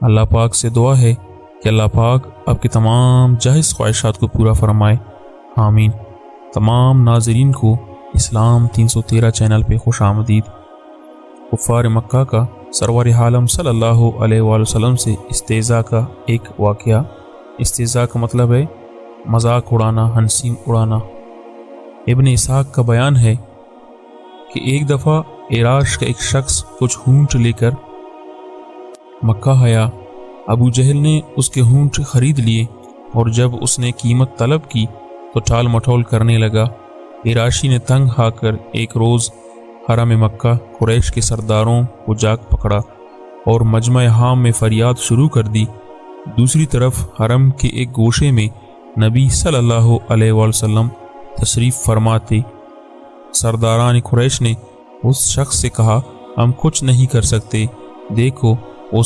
اللہ پاک سے دعا ہے کہ اللہ پاک آپ کے تمام جائز خواہشات کو پورا فرمائے، آمین۔ تمام ناظرین کو اسلام 313 چینل پہ خوش آمدید۔ کفار مکہ کا سرور عالم صلی اللہ علیہ وآلہ وسلم سے استہزاء کا ایک واقعہ۔ استہزاء کا مطلب ہے مذاق اڑانا، ہنسی اڑانا۔ ابن اسحاق کا بیان ہے کہ ایک دفعہ عراش کا ایک شخص کچھ اونٹ لے کر مکہ آیا۔ ابو جہل نے اس کے اونٹ خرید لیے، اور جب اس نے قیمت طلب کی تو ٹال مٹول کرنے لگا۔ عراشی نے تنگ آ کر ایک روز حرم مکہ قریش کے سرداروں کو جاگ پکڑا اور مجمع عام میں فریاد شروع کر دی۔ دوسری طرف حرم کے ایک گوشے میں نبی صلی اللہ علیہ وآلہ وسلم تشریف فرماتے۔ سرداران قریش نے اس شخص سے کہا، ہم کچھ نہیں کر سکتے، دیکھو وہ